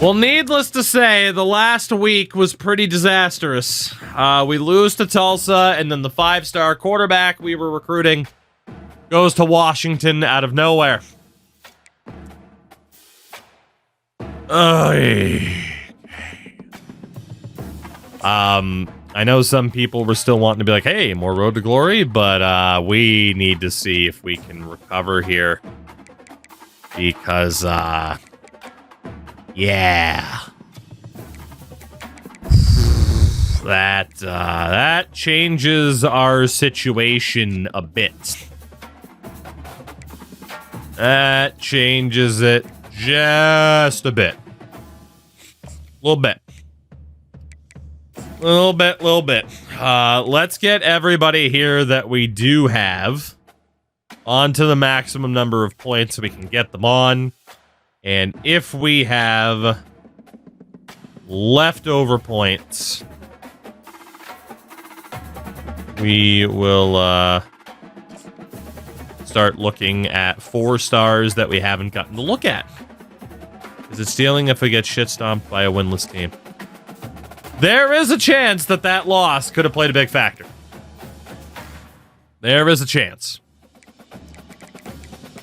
Well, needless to say, the last week was pretty disastrous. We lose to Tulsa, and then the 5-star quarterback we were recruiting goes to Washington out of nowhere. I know some people were still wanting to be like, hey, more Road to Glory, but we need to see if we can recover here. Because, yeah. That changes our situation a bit. That changes it just a bit. Little bit. Little bit. Let's get everybody here that we do have onto the maximum number of points so we can get them on. And if we have leftover points, we will start looking at 4 stars that we haven't gotten to look at. Is it stealing if we get shit stomped by a winless team? There is a chance that that loss could have played a big factor. There is a chance.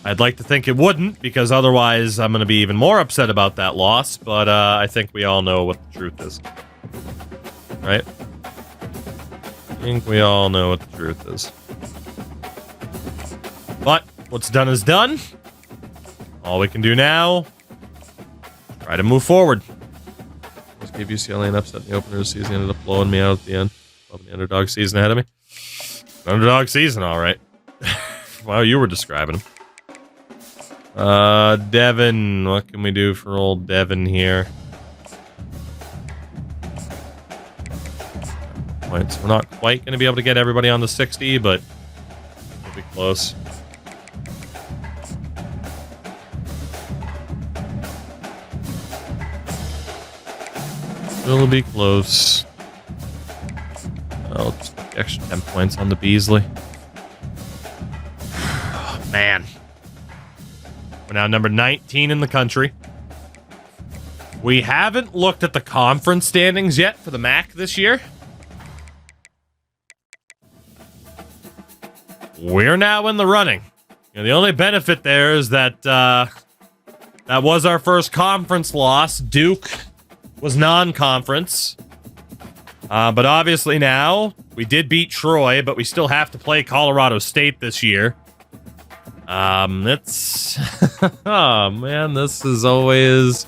I'd like to think it wouldn't, because otherwise I'm going to be even more upset about that loss, but I think we all know what the truth is. Right? I think we all know what the truth is. But what's done is done. All we can do now, try to move forward. Just gave UCLA an upset in the opener of the season, ended up blowing me out at the end. Loving the underdog season ahead of me. Underdog season, all right. Wow, you were describing him. Devin, what can we do for old Devin here? Points. We're not quite going to be able to get everybody on the 60, but we'll be close. We'll be close. Oh, just extra 10 points on the Beasley. Oh, man. We're now number 19 in the country. We haven't looked at the conference standings yet for the MAC this year. We're now in the running. You know, the only benefit there is that that was our first conference loss. Duke was non-conference. But obviously now, we did beat Troy, but we still have to play Colorado State this year. It's... oh, man, this is always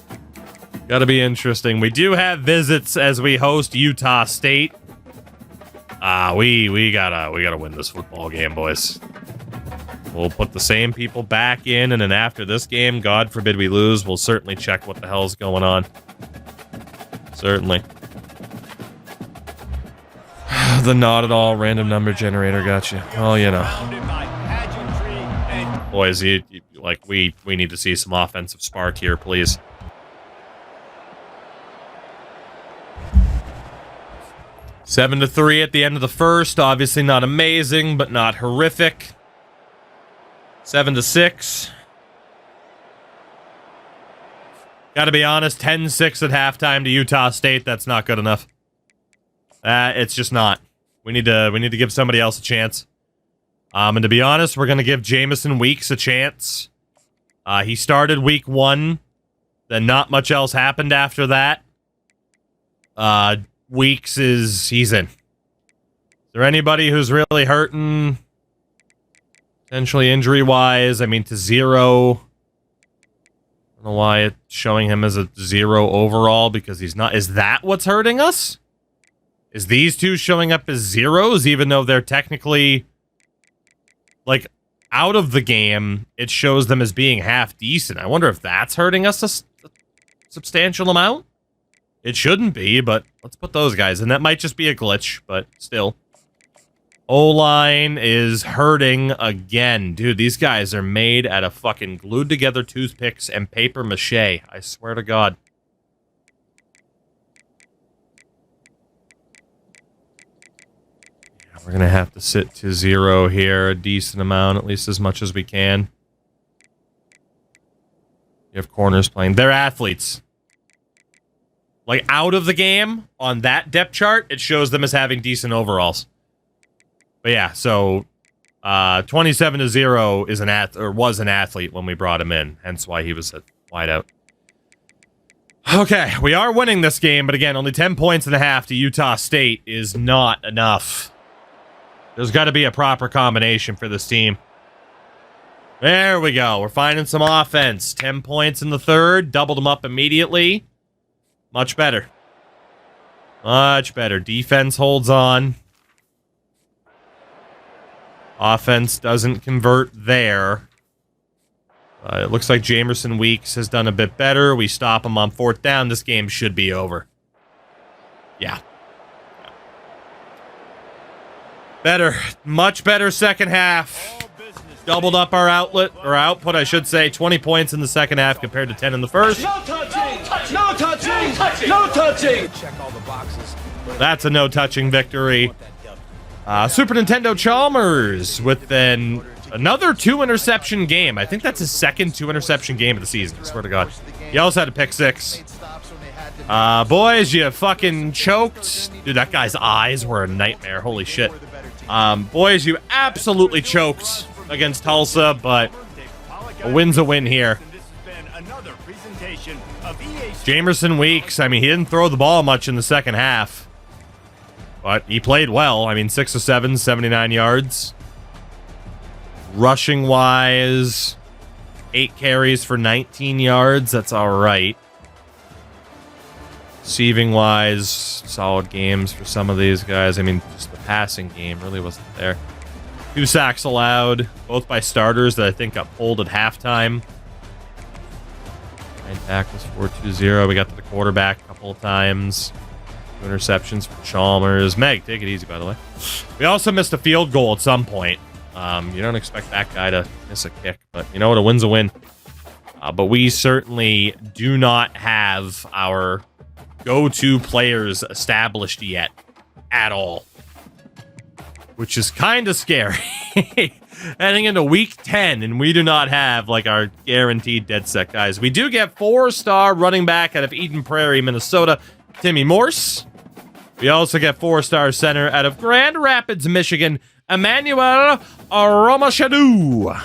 gotta be interesting. We do have visits as we host Utah State. We gotta win this football game, boys. We'll put the same people back in, and then after this game, God forbid we lose, we'll certainly check what the hell's going on. Certainly. The not at all random number generator got you. Oh, you know. Boys, we need to see some offensive spark here, please. Seven to 3 at the end of the first. Obviously not amazing, but not horrific. 7 to 6. Gotta be honest, 10-6 at halftime to Utah State. That's not good enough. It's just not. We need to give somebody else a chance. And to be honest, we're gonna give Jamison Weeks a chance. He started week 1. Then not much else happened after that. Weeks he's in. Is there anybody who's really hurting? Potentially injury-wise? I mean, to 0. I don't know why it's showing him as a 0 overall, because he's not. Is that what's hurting us? Is these two showing up as 0s, even though they're technically, like, out of the game? It shows them as being half decent. I wonder if that's hurting us a substantial amount? It shouldn't be, but let's put those guys in. That might just be a glitch, but still. O-line is hurting again. Dude, these guys are made out of fucking glued together toothpicks and paper mache. I swear to God. Yeah, we're going to have to sit to 0 here a decent amount, at least as much as we can. You have corners playing. They're athletes. like out of the game on that depth chart, it shows them as having decent overalls. But yeah, so 27-0 is was an athlete when we brought him in, hence why he was at wideout. Okay, we are winning this game, but again, only 10 points and a half to Utah State is not enough. There's got to be a proper combination for this team. There we go. We're finding some offense. 10 points in the third. Doubled them up immediately. Much better. Much better. Defense holds on. Offense doesn't convert there. It looks like Jamerson Weeks has done a bit better. We stop him on 4th down. This game should be over. Yeah. Better. Much better second half. Doubled up our output, I should say. 20 points in the second half compared to 10 in the first. No touching! No touching! No touching! Check all the boxes. That's a no-touching victory. Super Nintendo Chalmers with another 2-interception game. I think that's his second 2-interception game of the season, I swear to God. He also had a pick 6. Boys, you fucking choked. Dude, that guy's eyes were a nightmare. Holy shit. Boys, you absolutely choked against Tulsa, but a win's a win here. Jamerson Weeks, I mean, he didn't throw the ball much in the second half, but he played well. I mean, 6 of 7, 79 yards. Rushing-wise, 8 carries for 19 yards. That's all right. Receiving-wise, solid games for some of these guys. I mean, just the passing game really wasn't there. 2 sacks allowed, both by starters that I think got pulled at halftime. 9 tackles, 4-2-0. We got to the quarterback a couple of times. 2 interceptions for Chalmers. Meg, take it easy, by the way. We also missed a field goal at some point. You don't expect that guy to miss a kick, but you know what? A win's a win. But we certainly do not have our go-to players established yet at all, which is kind of scary. Heading into week 10, and we do not have like our guaranteed dead set guys. We do get 4-star running back out of Eden Prairie, Minnesota, Timmy Morse. We also get 4-star center out of Grand Rapids, Michigan, Emmanuel Romashadu.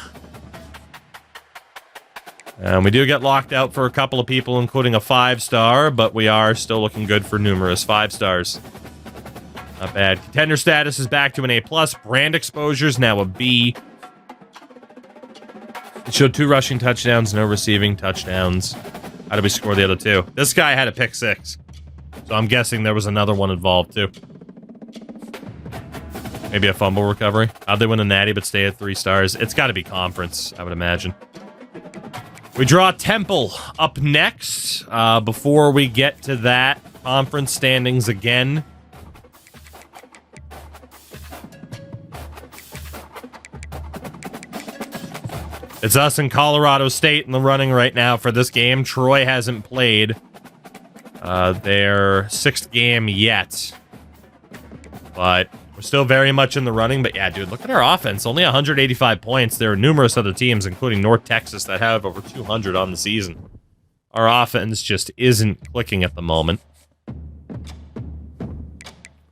And we do get locked out for a couple of people, including a 5-star, but we are still looking good for numerous 5-stars. Not bad. Contender status is back to an A+. Brand exposure is now a B. It showed 2 rushing touchdowns, no receiving touchdowns. How did we score the other 2? This guy had a pick 6. So I'm guessing there was another one involved, too. Maybe a fumble recovery. How'd they win a natty but stay at 3 stars? It's got to be conference, I would imagine. We draw Temple up next. Before we get to that, conference standings again. It's us and Colorado State in the running right now for this game. Troy hasn't played their 6th game yet. But we're still very much in the running. But yeah, dude, look at our offense. Only 185 points. There are numerous other teams, including North Texas, that have over 200 on the season. Our offense just isn't clicking at the moment. We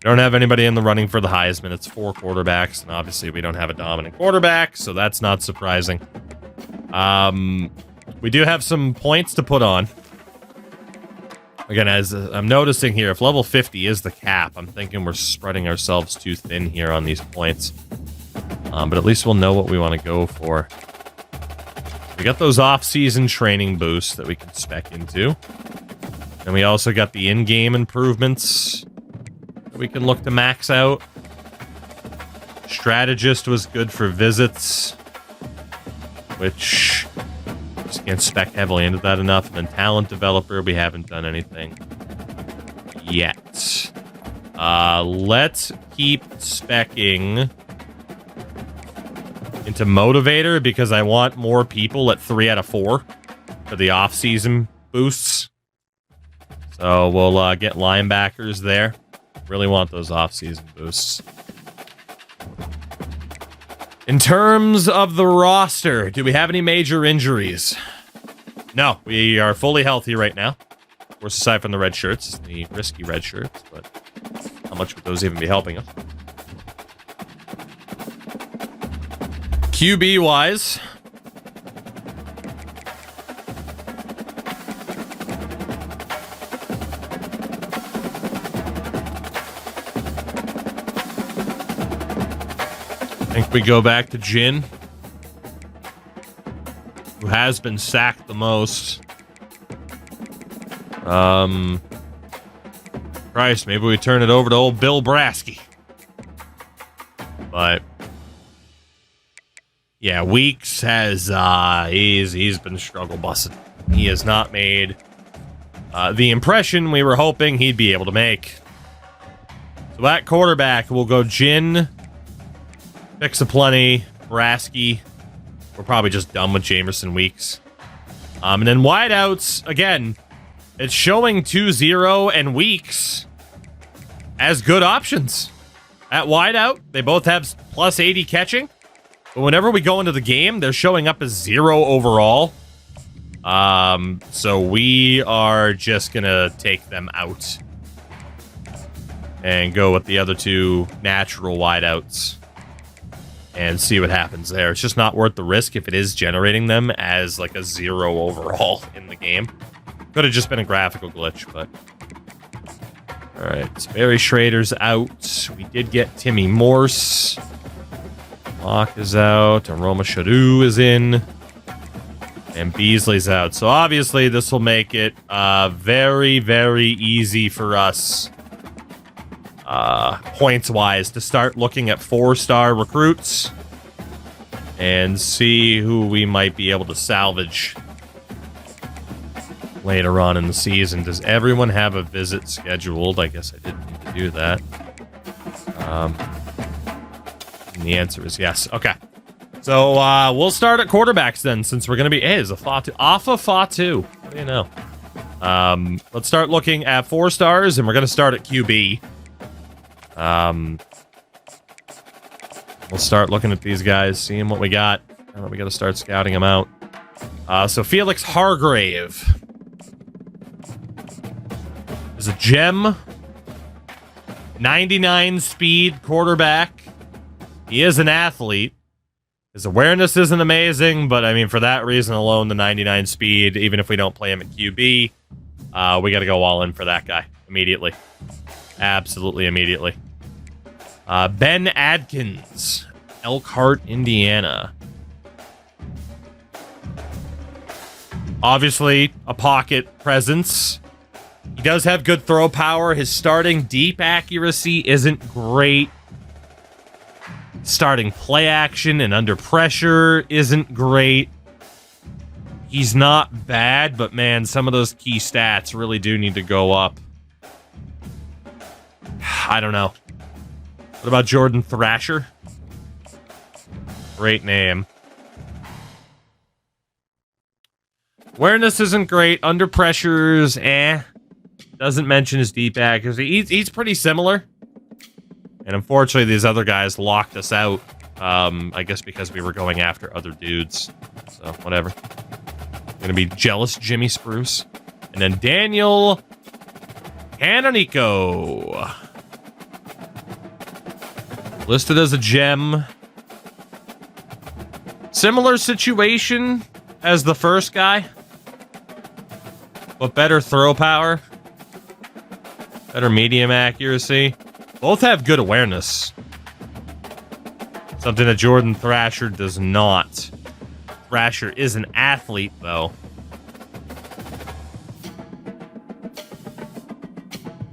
don't have anybody in the running for the Heisman. It's 4 quarterbacks, and obviously we don't have a dominant quarterback, so that's not surprising. We do have some points to put on. Again, as I'm noticing here, if level 50 is the cap, I'm thinking we're spreading ourselves too thin here on these points. But at least we'll know what we want to go for. We got those off-season training boosts that we can spec into. And we also got the in-game improvements that we can look to max out. Strategist was good for visits, which just can't spec heavily into that enough. And then talent developer, we haven't done anything yet. Let's keep specking into motivator because I want more people at 3 out of 4 for the off-season boosts. So we'll get linebackers there. Really want those off-season boosts. In terms of the roster, do we have any major injuries? No, we are fully healthy right now. Of course, aside from the red shirts, the risky red shirts, but how much would those even be helping us? QB-wise, I think we go back to Jin, who has been sacked the most. Christ, maybe we turn it over to old Bill Brasky. But yeah, Weeks has he's been struggle busting. He has not made the impression we were hoping he'd be able to make. So at quarterback, we'll go Jin, Fix-A-Plenty, Brasky. We're probably just done with Jamerson Weeks. And then wideouts, again, it's showing 2-0 and Weeks as good options. At wideout, they both have plus 80 catching. But whenever we go into the game, they're showing up as 0 overall. So we are just going to take them out and go with the other two natural wideouts and see what happens there. It's just not worth the risk if it is generating them as like a 0 overall in the game. Could have just been a graphical glitch, but... Alright, so Barry Schrader's out. We did get Timmy Morse. Locke is out. Aroma Shadu is in. And Beasley's out. So obviously this will make it very, very easy for us points-wise to start looking at 4-star recruits and see who we might be able to salvage later on in the season. Does everyone have a visit scheduled? I guess I didn't need to do that. And the answer is yes. Okay. So we'll start at quarterbacks then, since we're going to be... Hey, there's a Fatu. Alpha Fatu. What do you know? Let's start looking at 4 stars, and we're going to start at QB. We'll start looking at these guys, seeing what we got. We got to start scouting them out. So Felix Hargrave is a gem. 99 speed quarterback. He is an athlete. His awareness isn't amazing, but I mean, for that reason alone, the 99 speed, even if we don't play him at QB, we got to go all in for that guy immediately. Absolutely immediately. Ben Adkins, Elkhart, Indiana. Obviously, a pocket presence. He does have good throw power. His starting deep accuracy isn't great. Starting play action and under pressure isn't great. He's not bad, but man, some of those key stats really do need to go up. I don't know. What about Jordan Thrasher? Great name. Awareness isn't great. Under pressures, Doesn't mention his deep accuracy. He's pretty similar. And unfortunately, these other guys locked us out. I guess because we were going after other dudes. So, whatever. Gonna be jealous Jimmy Spruce. And then Daniel Canonico. Listed as a gem. Similar situation as the first guy. But better throw power. Better medium accuracy. Both have good awareness. Something that Jordan Thrasher does not. Thrasher is an athlete, though.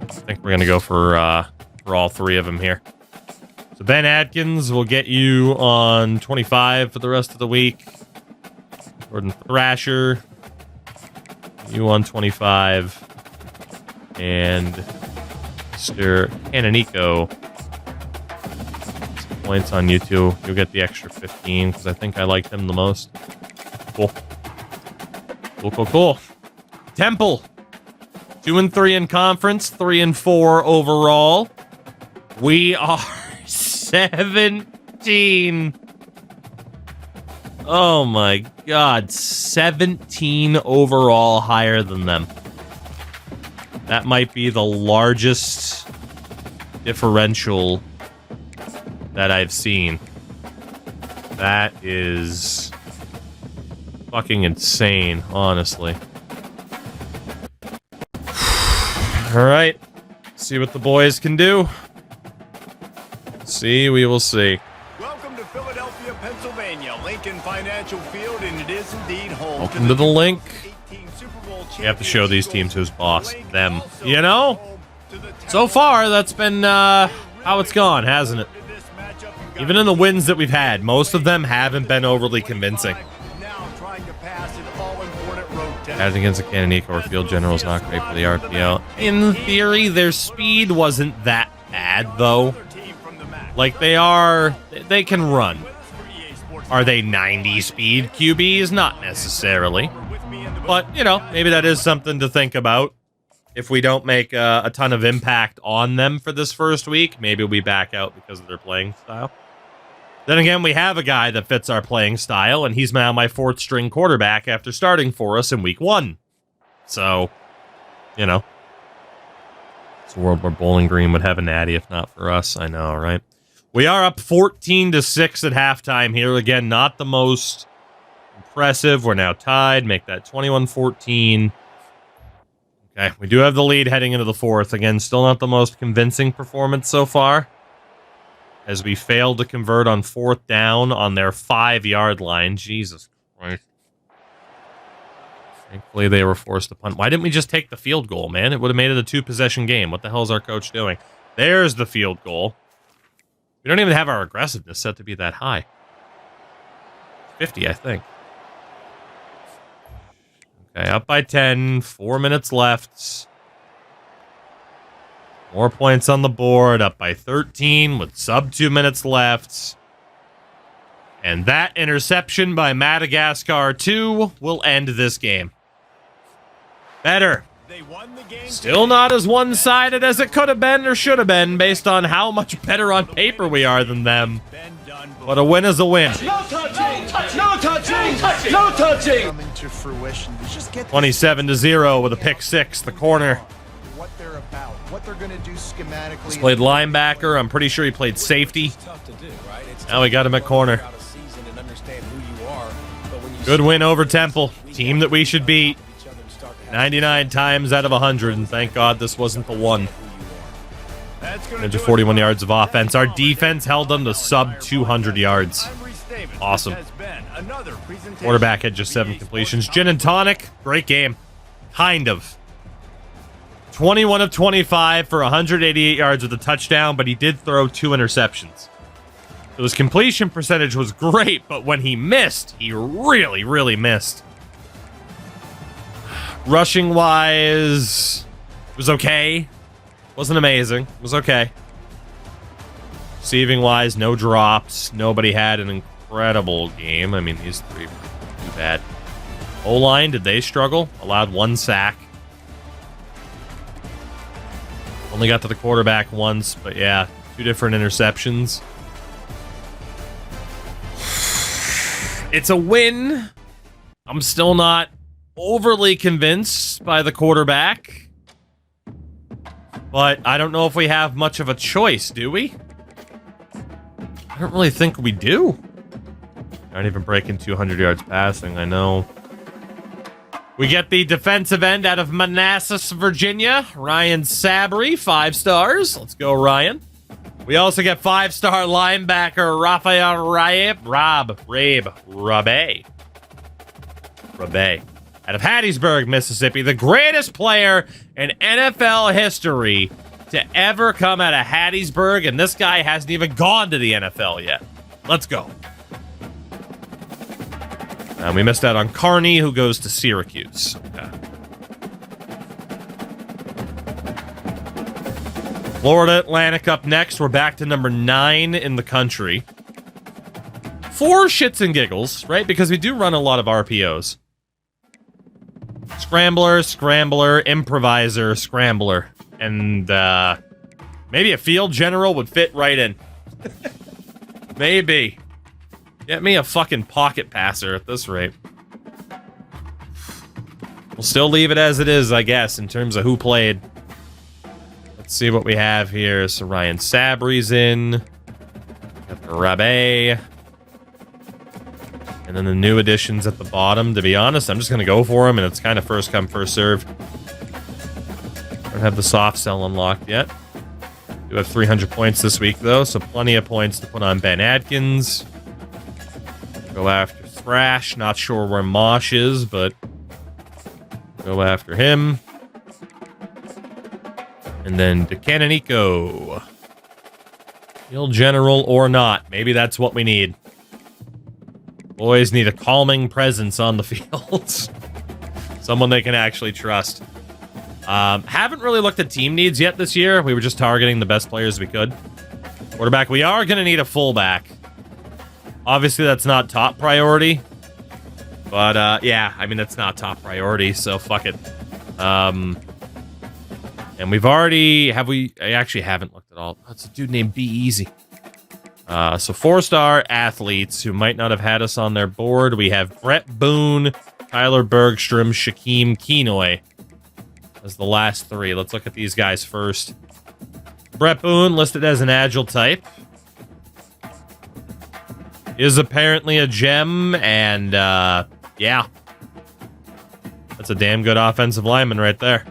I think we're going to go for all 3 of them here. So Ben Adkins will get you on 25 for the rest of the week. Jordan Thrasher, you on 25. And Mr. Canonico, points on you two. You'll get the extra 15 because I think I like them the most. Cool. Cool. Temple, 2-3 in conference, 3-4 overall. We are 17. Oh my God, 17 overall, higher than them. That might be the largest differential that I've seen. That is fucking insane, honestly. All right. See what the boys can do. See, we will see. Welcome to Philadelphia, Pennsylvania, Lincoln Financial Field, and it is indeed home. Welcome to the link. You have to show these teams who's boss. Them. You know? So far, that's been how it's gone, hasn't it? Even in the wins that we've had, most of them haven't been overly convincing. As against the Canonico or Field General is not great for the RPO. In theory, their speed wasn't that bad, though. Like, they can run. Are they 90 speed QBs? Not necessarily. But, you know, maybe that is something to think about. If we don't make a ton of impact on them for this first week, maybe we'll be back out because of their playing style. Then again, we have a guy that fits our playing style, and he's now my 4th string quarterback after starting for us in week 1. So, you know. It's a world where Bowling Green would have a natty if not for us. I know, right? We are up 14-6 at halftime here. Again, not the most impressive. We're now tied. Make that 21-14. Okay, we do have the lead heading into the 4th. Again, still not the most convincing performance so far, as we failed to convert on 4th down on their 5-yard line. Jesus Christ. Thankfully, they were forced to punt. Why didn't we just take the field goal, man? It would have made it a 2-possession game. What the hell is our coach doing? There's the field goal. We don't even have our aggressiveness set to be that high. 50, I think. Okay, up by 10. 4 minutes left. More points on the board. Up by 13 with sub 2 minutes left. And that interception by Madagascar 2 will end this game. Better. Still not as one-sided as it could have been or should have been based on how much better on paper we are than them. But a win is a win. No touching! No touching! No touching! Coming to fruition. Just get 27-0 with a pick 6, the corner. what they're about, what they're going to do schematically. He's played linebacker. I'm pretty sure he played safety. Now we got him at corner. Good win over Temple. Team that we should beat. 99 times out of 100, and thank God this wasn't the one. 141 yards of offense. Our defense held them to sub 200 yards. Awesome. Quarterback had just 7 completions. Gin and tonic, great game. Kind of. 21 of 25 for 188 yards with a touchdown, but he did throw 2 interceptions. So his completion percentage was great, but when he missed, he really, really missed. Rushing-wise, it was okay. Wasn't amazing. It was okay. Receiving-wise, no drops. Nobody had an incredible game. I mean, these 3 were too bad. O-line, did they struggle? Allowed 1 sack. Only got to the quarterback once, but yeah, 2 different interceptions. It's a win. I'm still not overly convinced by the quarterback. But I don't know if we have much of a choice, do we? I don't really think we do. Not even breaking 200 yards passing, I know. We get the defensive end out of Manassas, Virginia. Ryan Sabry, 5 stars. Let's go, Ryan. We also get 5-star linebacker Raphael Rabe. Out of Hattiesburg, Mississippi, the greatest player in NFL history to ever come out of Hattiesburg, and this guy hasn't even gone to the NFL yet. Let's go. We missed out on Carney, who goes to Syracuse. Okay. Florida Atlantic up next. We're back to number 9 in the country. For shits and giggles, right? Because we do run a lot of RPOs. Scrambler, improviser, scrambler. And maybe a field general would fit right in. Maybe. Get me a fucking pocket passer at this rate. We'll still leave it as it is, I guess, in terms of who played. Let's see what we have here. So Ryan Sabry's in. Got the Rabe. And then the new additions at the bottom. To be honest, I'm just going to go for them, and it's kind of first come, first serve. Don't have the soft sell unlocked yet. Do have 300 points this week, though, so plenty of points to put on Ben Atkins. Go after Thrash. Not sure where Mosh is, but go after him. And then DeCanonico. Field General or not. Maybe that's what we need. Boys need a calming presence on the field. Someone they can actually trust. Haven't really looked at team needs yet this year. We were just targeting the best players we could. Quarterback, we are going to need a fullback. Obviously, that's not top priority. But, yeah, I mean, that's not top priority, so fuck it. And we've already... I actually haven't looked at all. That's a dude named Be Easy. So 4-star athletes who might not have had us on their board. We have Brett Boone, Tyler Bergstrom, Shaquem Kenoy as the last 3. Let's look at these guys first. Brett Boone, listed as an agile type. Is apparently a gem, and, yeah. That's a damn good offensive lineman right there.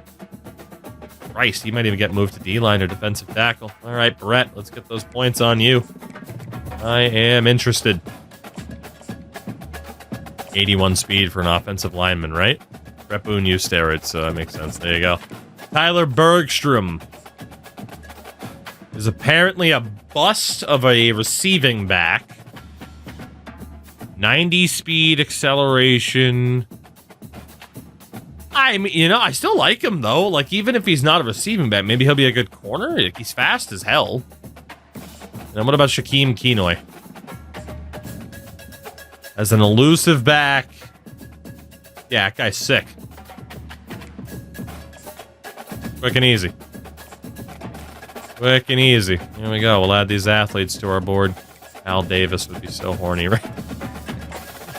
Christ, he might even get moved to D-line or defensive tackle. All right, Brett, let's get those points on you. I am interested. 81 speed for an offensive lineman, right? Brett Boone used steroids, so that makes sense. There you go. Tyler Bergstrom is apparently a bust of a receiving back. 90 speed, acceleration. I mean, you know, I still like him, though. Like, even if he's not a receiving back, maybe he'll be a good corner. Like, he's fast as hell. And what about Shaquem Kenoy? As an elusive back. Yeah, that guy's sick. Quick and easy. Quick and easy. Here we go. We'll add these athletes to our board. Al Davis would be so horny, right?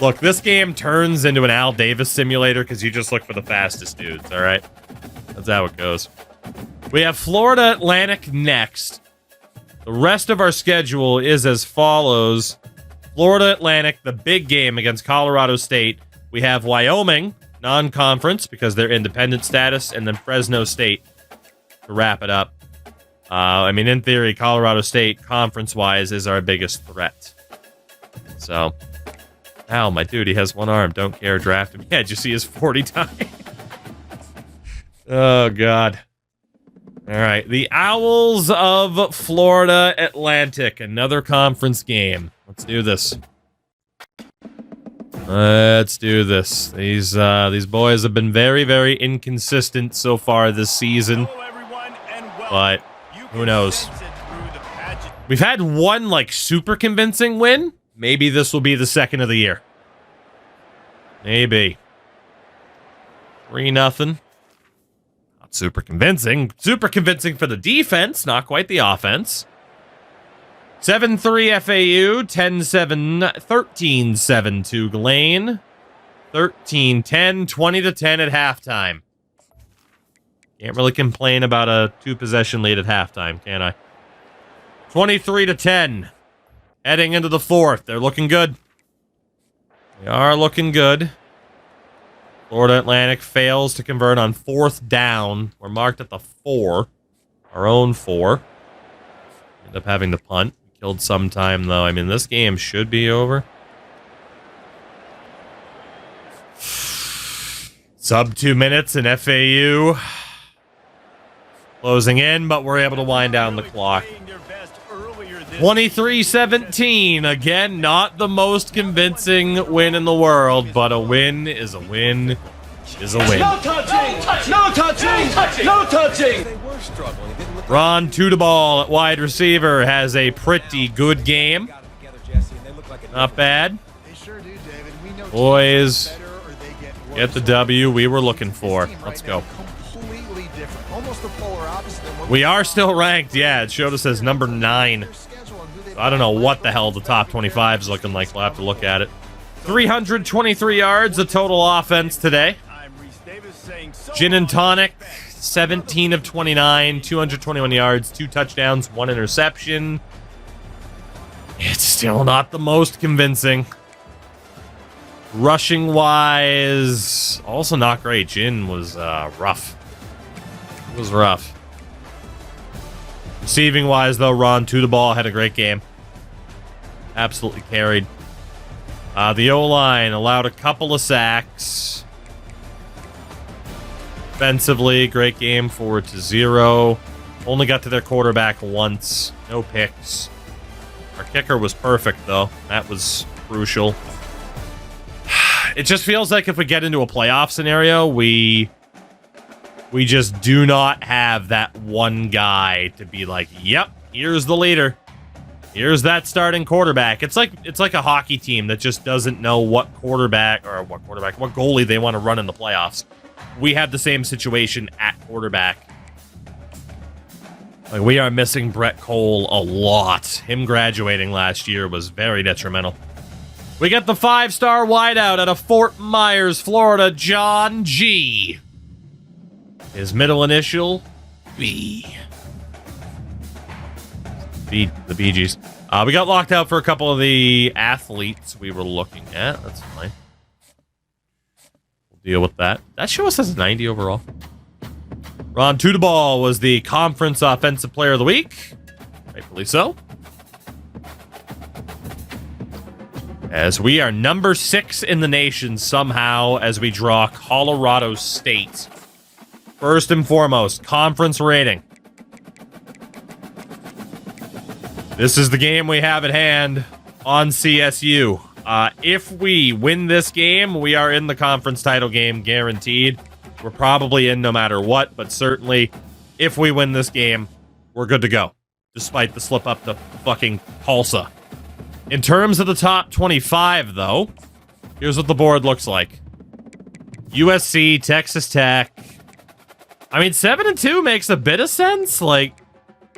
Look, this game turns into an Al Davis simulator because you just look for the fastest dudes, all right? That's how it goes. We have Florida Atlantic next. The rest of our schedule is as follows. Florida Atlantic, the big game against Colorado State. We have Wyoming, non-conference, because they're independent status, and then Fresno State to wrap it up. I mean, in theory, Colorado State, conference-wise, is our biggest threat. So... Ow, my dude, he has one arm. Don't care, draft him. Yeah, did you see his 40 time? Oh, God. All right, the Owls of Florida Atlantic. Another conference game. Let's do this. Let's do this. These boys have been very, very inconsistent so far this season. But who knows? We've had one, like, super convincing win. Maybe this will be the second of the year. Maybe. 3-0. Not super convincing. Super convincing for the defense, not quite the offense. 7-3 FAU, 10-7, 13-7 TOUGLANE. 13-10, 20-10 at halftime. Can't really complain about a 2-possession lead at halftime, can I? 23-10. Heading into the 4th. They're looking good. They are looking good. Florida Atlantic fails to convert on 4th down. We're marked at the 4. Our own 4. End up having to punt. Killed some time, though. I mean, this game should be over. Sub 2 minutes in FAU. Closing in, but we're able to wind down the clock. 23-17. Again, not the most convincing win in the world, but a win is a win is a win. No touching! No touching! No touching! They were struggling. It didn't look Ron Tudaball at wide receiver has a pretty good game. Not bad. They sure do, David. We know Boys, teams get better or they get worse. get the W we were looking for. Let's go. Completely different. Almost the polar opposite than what We are still ranked. Yeah, it showed us as number 9. I don't know what the hell the top 25 is looking like. We'll have to look at it. 323 yards of total offense today. Gin and tonic, 17 of 29, 221 yards, 2 touchdowns, 1 interception. It's still not the most convincing. Rushing wise, also not great. Jin was rough. It was rough. Receiving wise, though, Ron Ball had a great game. Absolutely carried. The O-line allowed a couple of sacks. Defensively, great game, 4-0. Only got to their quarterback once. No picks. Our kicker was perfect, though. That was crucial. It just feels like if we get into a playoff scenario, we just do not have that one guy to be like, yep, here's the leader. Here's that starting quarterback. It's like a hockey team that just doesn't know what goalie they want to run in the playoffs. We have the same situation at quarterback. Like, we are missing Brett Cole a lot. Him graduating last year was very detrimental. We get the 5-star wideout out of Fort Myers, Florida, John G. His middle initial, B. The Bee Gees. We got locked out for a couple of the athletes we were looking at. That's fine. We'll deal with that. That show us as a 90 overall. Ron Ball was the conference offensive player of the week. Rightfully so. As we are number 6 in the nation somehow as we draw Colorado State. First and foremost, conference rating. This is the game we have at hand on CSU. If we win this game, we are in the conference title game, guaranteed. We're probably in no matter what, but certainly if we win this game, we're good to go, despite the slip up to fucking Tulsa. In terms of the top 25, though, here's what the board looks like. USC, Texas Tech. I mean, 7-2 makes a bit of sense. Like,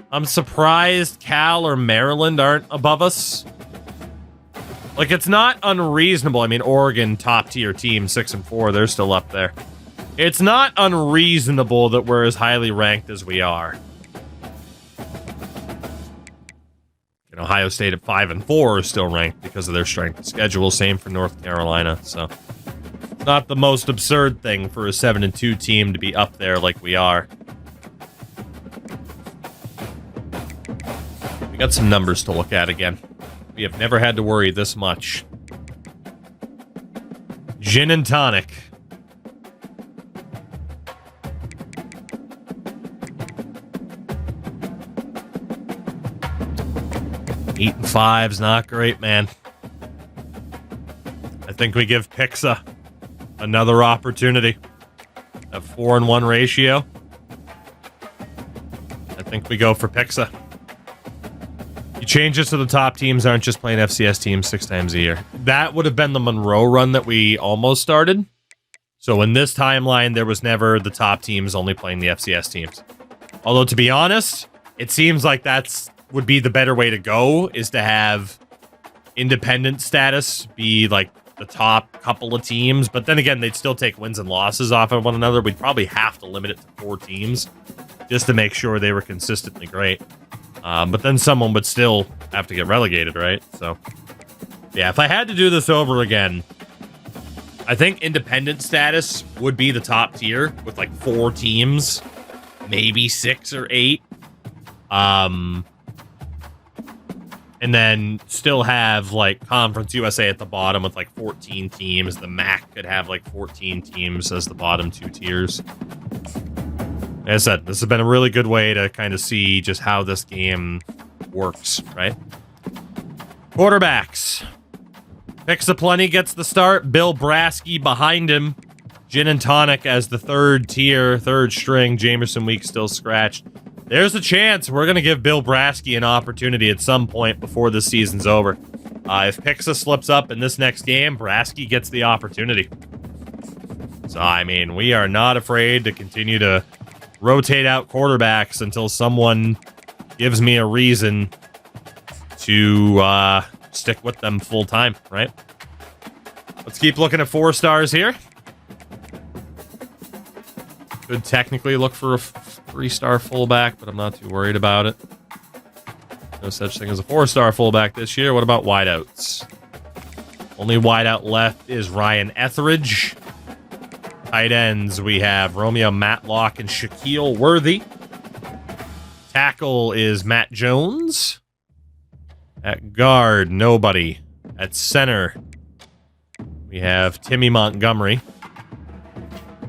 I'm surprised Cal or Maryland aren't above us. Like, it's not unreasonable. I mean, Oregon, top-tier team, 6-4, they're still up there. It's not unreasonable that we're as highly ranked as we are. And Ohio State at 5-4 is still ranked because of their strength of schedule. Same for North Carolina. So, it's not the most absurd thing for a 7-2 team to be up there like we are. We got some numbers to look at again. We have never had to worry this much. Gin and tonic. Eight and 5's not great, man. I think we give Pixa another opportunity. A 4-1 ratio. I think we go for Pixa. Changes to the top teams aren't just playing FCS teams 6 times a year. That would have been the Monroe run that we almost started. So in this timeline, there was never the top teams only playing the FCS teams. Although, to be honest, it seems like that's would be the better way to go, is to have independent status be like the top couple of teams. But then again, they'd still take wins and losses off of one another. We'd probably have to limit it to 4 teams just to make sure they were consistently great. But then someone would still have to get relegated, right? So, yeah, if I had to do this over again, I think independent status would be the top tier with like 4 teams, maybe 6 or 8. And then still have like Conference USA at the bottom with like 14 teams. The MAC could have like 14 teams as the bottom 2 tiers. Like I said, this has been a really good way to kind of see just how this game works, right? Quarterbacks. Pixaplenty gets the start. Bill Brasky behind him. Gin and Tonic as the 3rd tier, 3rd string. Jamerson Week still scratched. There's a chance we're going to give Bill Brasky an opportunity at some point before this season's over. If Pixa slips up in this next game, Brasky gets the opportunity. So, I mean, we are not afraid to continue to rotate out quarterbacks until someone gives me a reason to stick with them full time, right? Let's keep looking at 4 stars here. Could technically look for a 3-star fullback, but I'm not too worried about it. No such thing as a 4-star fullback this year. What about wideouts? Only wideout left is Ryan Etheridge. Tight ends, we have Romeo Matlock and Shaquille Worthy. Tackle is Matt Jones. At guard, nobody. At center, we have Timmy Montgomery.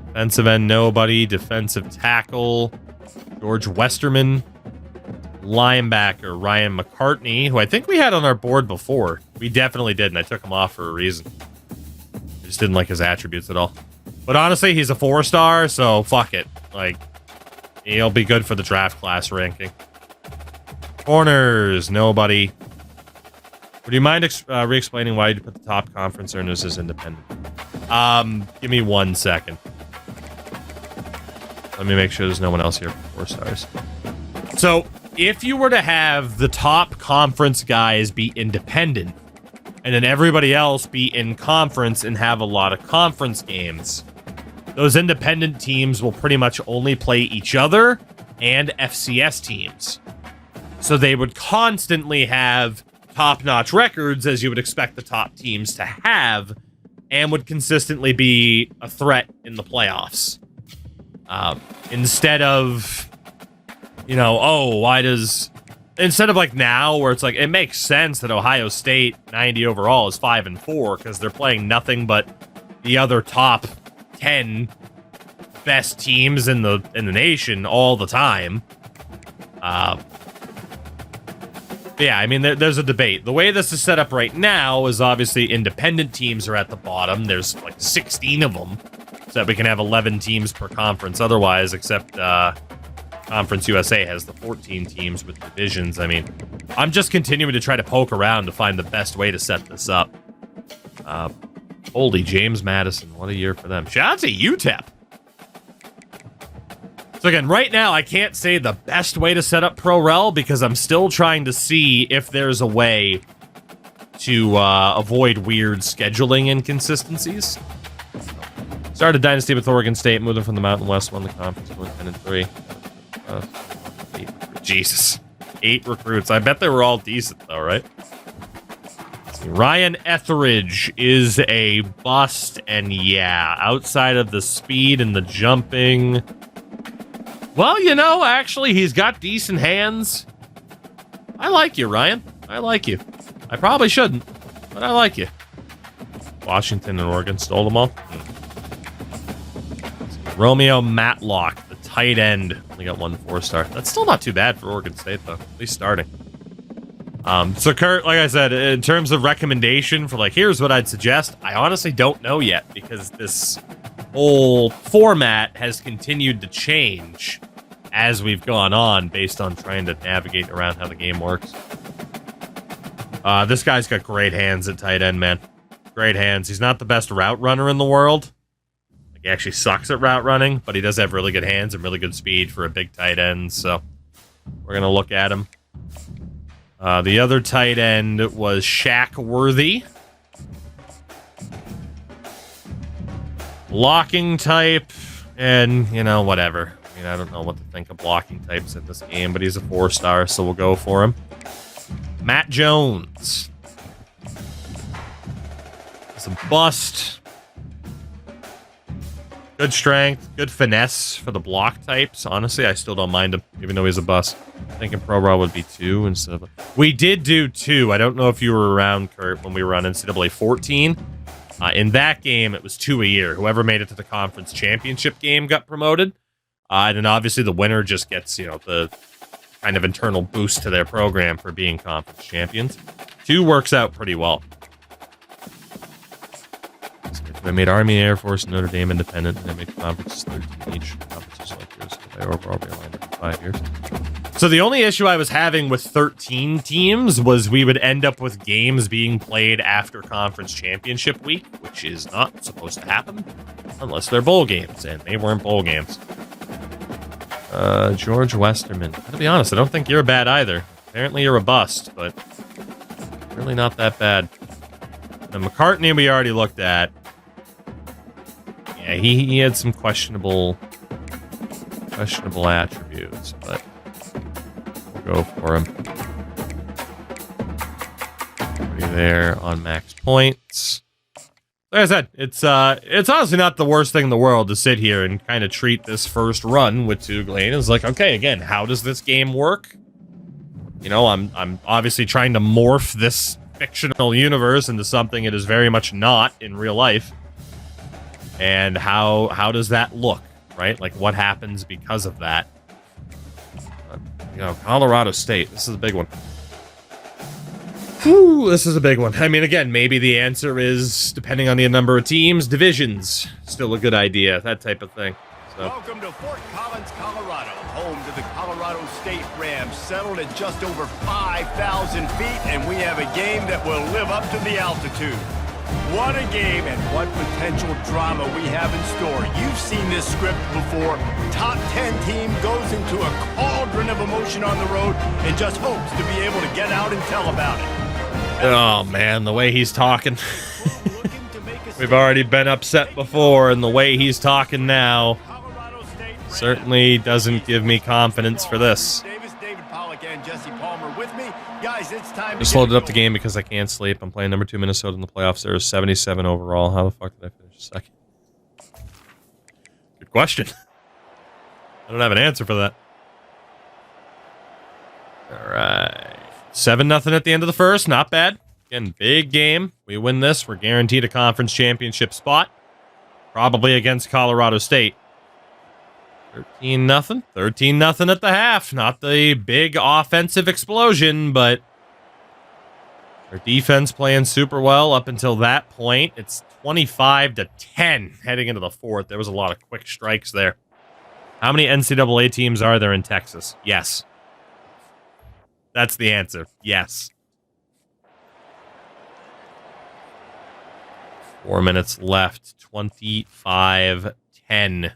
Defensive end, nobody. Defensive tackle, George Westerman. Linebacker, Ryan McCartney, who I think we had on our board before. We definitely did, and I took him off for a reason. I just didn't like his attributes at all. But honestly, he's a 4-star, so fuck it. Like, he'll be good for the draft class ranking. Corners, nobody. Would you mind re-explaining why you put the top conference earners as independent? Give me 1 second. Let me make sure there's no one else here for 4 stars. So, if you were to have the top conference guys be independent, and then everybody else be in conference and have a lot of conference games, those independent teams will pretty much only play each other and FCS teams. So they would constantly have top-notch records, as you would expect the top teams to have, and would consistently be a threat in the playoffs. Instead of, you know, instead of like now, where it's like, it makes sense that Ohio State 90 overall is 5-4 because they're playing nothing but the other top 10 best teams in the nation all the time. Yeah, I mean, there's a debate. The way this is set up right now is obviously independent teams are at the bottom. There's like 16 of them, so that we can have 11 teams per conference. Otherwise, except Conference USA has the 14 teams with divisions. I mean, I'm just continuing to try to poke around to find the best way to set this up. Holy James Madison, what a year for them. Shout out to UTEP. So again, right now, I can't say the best way to set up ProRel because I'm still trying to see if there's a way to avoid weird scheduling inconsistencies. Started Dynasty with Oregon State, moved them from the Mountain West, won the conference, won 10-3. 8 recruits. I bet they were all decent, though, right? Ryan Etheridge is a bust, and yeah, outside of the speed and the jumping... Well, you know, actually, he's got decent hands. I like you, Ryan. I like you. I probably shouldn't, but I like you. Washington and Oregon stole them all. Romeo Matlock, the tight end, only got 1 4-star. That's still not too bad for Oregon State, though. At least starting. So, Kurt, like I said, in terms of recommendation for, like, here's what I'd suggest, I honestly don't know yet because this whole format has continued to change as we've gone on based on trying to navigate around how the game works. This guy's got great hands at tight end, man. Great hands. He's not the best route runner in the world. Like, he actually sucks at route running, but he does have really good hands and really good speed for a big tight end, so we're going to look at him. The other tight end was Shaq Worthy. Blocking type, and, you know, whatever. I mean, I don't know what to think of blocking types in this game, but he's a 4-star, so we'll go for him. Matt Jones. He's a bust. Good strength, good finesse for the block types. Honestly, I still don't mind him, even though he's a bust. Thinking Pro Raw would be 2 instead of... We did do 2. I don't know if you were around, Kurt, when we were on NCAA 14. In that game, it was 2 a year. Whoever made it to the conference championship game got promoted. And then obviously the winner just gets, you know, the kind of internal boost to their program for being conference champions. 2 works out pretty well. I made Army, Air Force, Notre Dame independent, and I made conferences 13 each. Conferences like yours, they were overall realigned for 5 years. So the only issue I was having with 13 teams was we would end up with games being played after conference championship week, which is not supposed to happen unless they're bowl games, and they weren't bowl games. George Westerman. To be honest, I don't think you're bad either. Apparently you're a bust, but really not that bad. And McCartney we already looked at. Yeah, he had some questionable Questionable attributes, but we'll go for him. Already there on max points. Like I said, it's honestly not the worst thing in the world to sit here and kind of treat this first run with TOUGLANE as like, okay, again, how does this game work? You know, I'm obviously trying to morph this fictional universe into something it is very much not in real life. And how does that look, right? Like, what happens because of that? You know, Colorado State, this is a big one. Whew, this is a big one. I mean, again, maybe the answer is, depending on the number of teams, divisions. Still a good idea, that type of thing. So. Welcome to Fort Collins, Colorado, home to the Colorado State Rams, settled at just over 5,000 feet, and we have a game that will live up to the altitude. What a game and what potential drama we have in store. You've seen this script before. Top 10 team goes into a cauldron of emotion on the road and just hopes to be able to get out and tell about it. Oh, man, the way he's talking. We've already been upset before, and the way he's talking now certainly doesn't give me confidence for this. Just loaded up the game because I can't sleep. I'm playing number 2 Minnesota in the playoffs. There is 77 overall. How the fuck did I finish second? Good question. I don't have an answer for that. All right. 7-0 at the end of the first. Not bad. Again, big game. We win this. We're guaranteed a conference championship spot. Probably against Colorado State. 13-0. 13-0 at the half. Not the big offensive explosion, but our defense playing super well up until that point. It's 25-10 heading into the fourth. There was a lot of quick strikes there. How many NCAA teams are there in Texas? Yes. That's the answer. Yes. 4 minutes left. 25-10.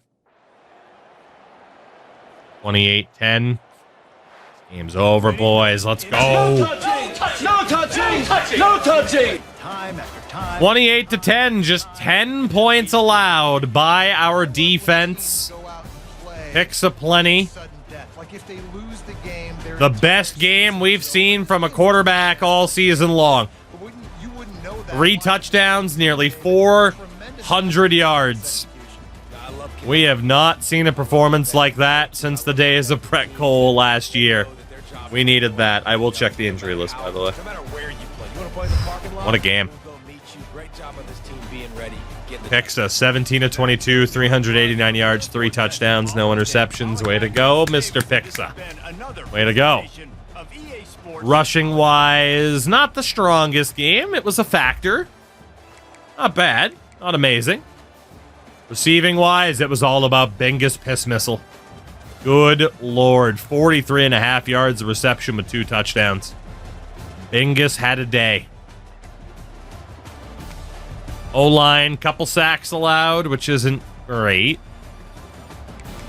28-10. Game's over, boys. Let's go. No touching! No touching! Time after time. 28-10. Just 10 points allowed by our defense. Picks aplenty. The best game we've seen from a quarterback all season long. 3 touchdowns, nearly 400 yards. We have not seen a performance like that since the days of Brett Cole last year. We needed that. I will check the injury list, by the way. What a game. Pixa, 17-22, 389 yards, 3 touchdowns, no interceptions. Way to go, Mr. Pixa. Way to go. Rushing-wise, not the strongest game. It was a factor. Not bad. Not amazing. Receiving-wise, it was all about Bingus Piss Missile. Good Lord. 43.5 yards of reception with 2 touchdowns. Bingus had a day. O-line, couple sacks allowed, which isn't great.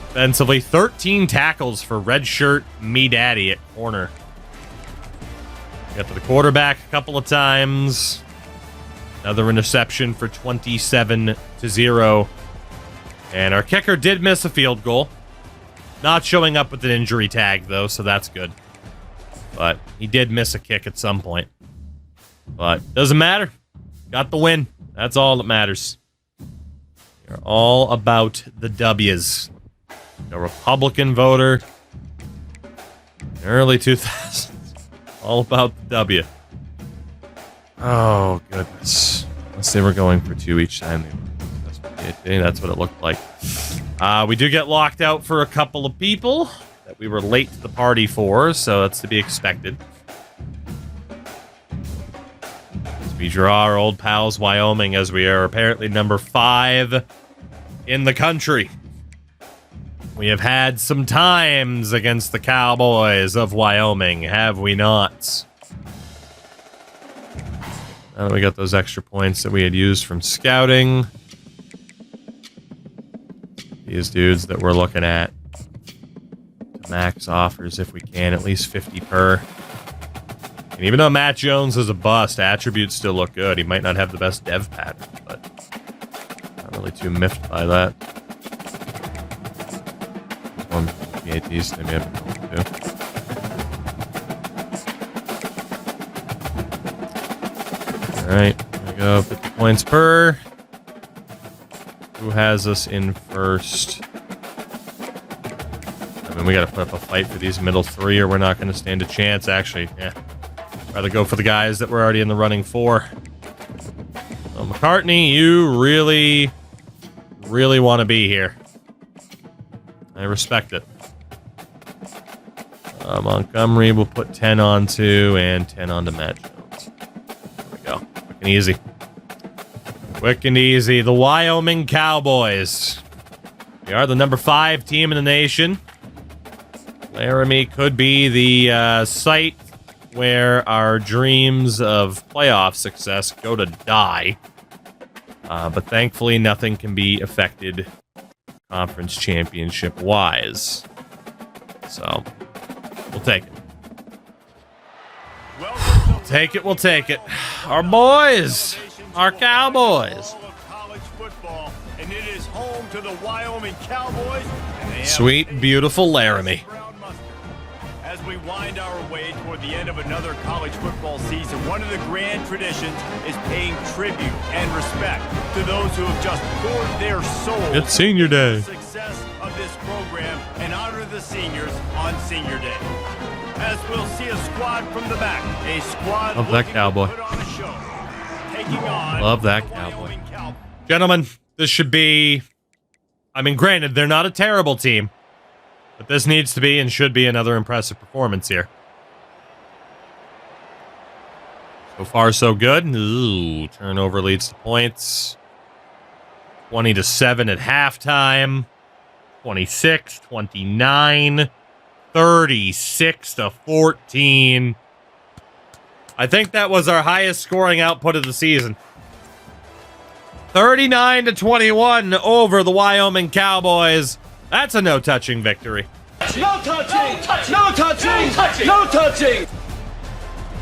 Defensively, 13 tackles for redshirt me daddy at corner. Got to the quarterback a couple of times. Another interception for 27-0. And our kicker did miss a field goal. Not showing up with an injury tag, though, so that's good. But he did miss a kick at some point. But doesn't matter. Got the win. That's all that matters. We're all about the W's. A Republican voter. Early 2000s. All about the W. Oh, goodness. Unless they were going for 2 each time. That's what it looked like. We do get locked out for a couple of people that we were late to the party for, so that's to be expected. As we draw our old pals Wyoming, as we are apparently number 5 in the country. We have had some times against the Cowboys of Wyoming, have we not? Now that we got those extra points that we had used from scouting. These dudes that we're looking at. Max offers, if we can, at least 50 per. And even though Matt Jones is a bust, attributes still look good. He might not have the best dev pattern, but not really too miffed by that. One ATs. Maybe I have to. All right, there we go. 50 points per. Who has us in first? I mean, we got to put up a fight for these middle three, or we're not going to stand a chance. Actually, yeah, rather go for the guys that we're already in the running for. So, McCartney, you really want to be here. I respect it. Montgomery will put 10 onto and 10 onto Matt Jones. There we go. Quick and easy. Quick and easy. The Wyoming Cowboys. We are the number 5 team in the nation. Laramie could be the site where our dreams of playoff success go to die. But thankfully, nothing can be affected conference championship-wise. So, we'll take it. We'll take it. Our boys. Our Cowboys. And it is home to the Wyoming Cowboys. Sweet, beautiful Laramie. As we wind our way toward the end of another college football season, one of the grand traditions is paying tribute and respect to those who have just poured their souls. It's Senior Day. The success of this program and honor the seniors on Senior Day. As we'll see a squad from the back, a squad Love that cowboy. put on a show, taking on Love that cowboy. Gentlemen, this should be... I mean, granted, they're not a terrible team. But this needs to be and should be another impressive performance here. So far, so good. Ooh, turnover leads to points. 20-7 at halftime. 26, 29, 36-14. I think that was our highest scoring output of the season. 39-21 over the Wyoming Cowboys. That's a no-touching victory. No touching! No touching! No touching!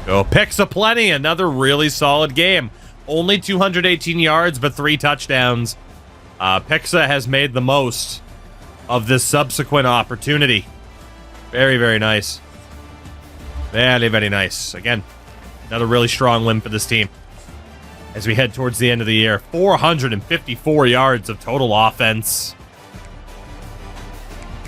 Go picks aplenty. Another really solid game. Only 218 yards, but 3 touchdowns. Pixa has made the most of this subsequent opportunity. Very, very nice. Very, very nice. Again, another really strong win for this team. As we head towards the end of the year, 454 yards of total offense.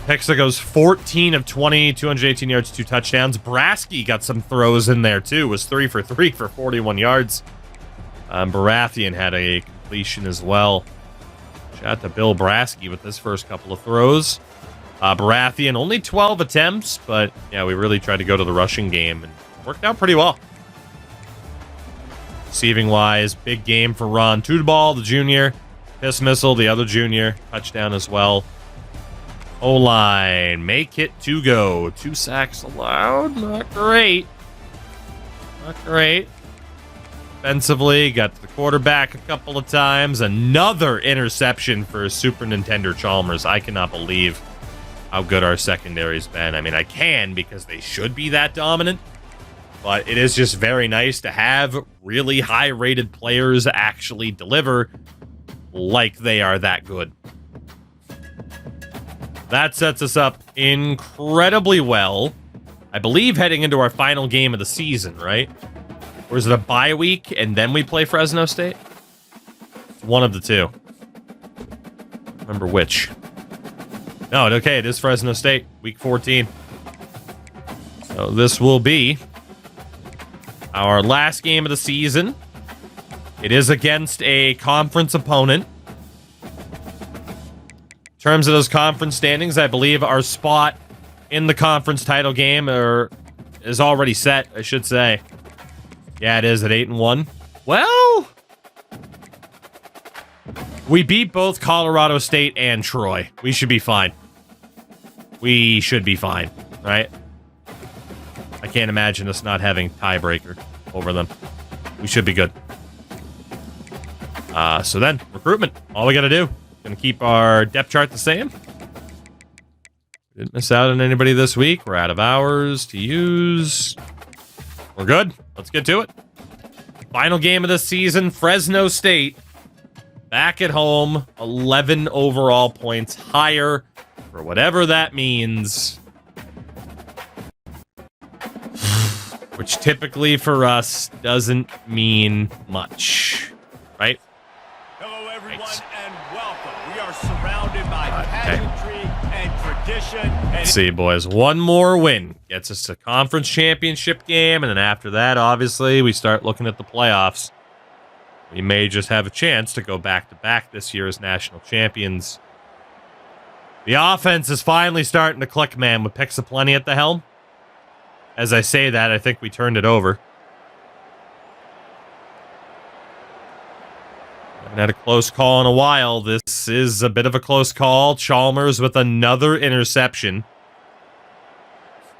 Pixa goes 14 of 20, 218 yards, 2 touchdowns. Brasky got some throws in there, too. Was 3 for 3 for 41 yards. Baratheon had a completion as well. Shout out to Bill Brasky with his first couple of throws. Baratheon, only 12 attempts, but yeah, we really tried to go to the rushing game and worked out pretty well. Receiving-wise, big game for Ron Tudeball, the junior. Piss Missile, the other junior. Touchdown as well. O-line, make it to go. 2 sacks allowed. Not great. Not great. Defensively, got to the quarterback a couple of times. Another interception for Super Nintendo Chalmers. I cannot believe how good our secondary's been. I mean, I can because they should be that dominant. But it is just very nice to have really high-rated players actually deliver like they are that good. That sets us up incredibly well. I believe heading into our final game of the season, right? Or is it a bye week and then we play Fresno State? It's one of the two. Remember which. No, okay, it is Fresno State, week 14. So this will be our last game of the season. It is against a conference opponent. In terms of those conference standings, I believe our spot in the conference title game is already set, I should say. Yeah, it is at 8-1. Well, we beat both Colorado State and Troy. We should be fine. We should be fine, right? I can't imagine us not having tiebreaker over them. We should be good. So then, recruitment. All we got to do. Gonna keep our depth chart the same. Didn't miss out on anybody this week. We're out of hours to use. We're good. Let's get to it. Final game of the season, Fresno State. Back at home, 11 overall points higher for whatever that means. Which typically for us doesn't mean much, right? Hello, everyone, Right. and welcome. We are surrounded by pageantry and tradition. And Let's see, boys. One more win gets us to conference championship game, and then after that, obviously, we start looking at the playoffs. We may just have a chance to go back-to-back this year as national champions. The offense is finally starting to click, man, with Pixaplenty at the helm. As I say that, I think we turned it over. Haven't had a close call in a while. This is a bit of a close call. Chalmers with another interception.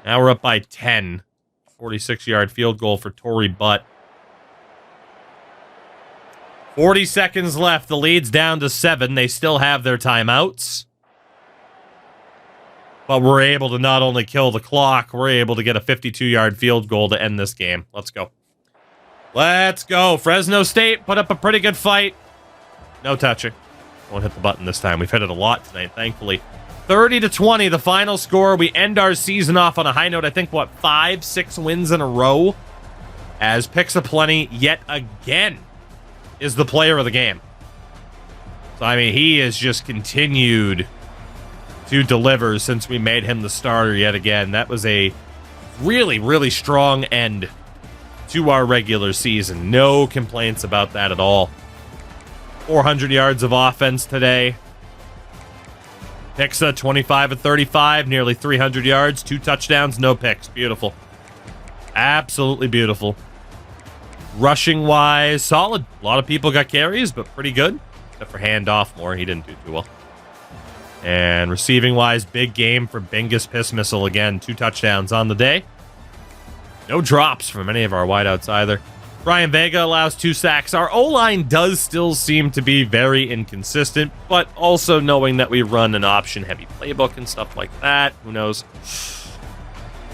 Now we're up by 10. 46-yard field goal for Torrey Butt. 40 seconds left. The lead's down to 7. They still have their timeouts. But we're able to not only kill the clock, we're able to get a 52-yard field goal to end this game. Let's go. Let's go. Fresno State put up a pretty good fight. No touching. Won't hit the button this time. We've hit it a lot tonight, thankfully. 30-20, the final score. We end our season off on a high note. I think, 5-6 wins in a row? As Pixaplenty, yet again, is the player of the game. So, I mean, he has just continued to deliver since we made him the starter yet again. That was a really, really strong end to our regular season. No complaints about that at all. 400 yards of offense today. Pixa, 25 of 35, nearly 300 yards, 2 touchdowns, no picks. Beautiful. Absolutely beautiful. Rushing-wise, solid. A lot of people got carries, but pretty good. Except for handoff more. He didn't do too well. And receiving-wise, big game for Bingus Piss Missile again. 2 touchdowns on the day. No drops from any of our wideouts either. Brian Vega allows 2 sacks. Our O-line does still seem to be very inconsistent, but also knowing that we run an option-heavy playbook and stuff like that. Who knows?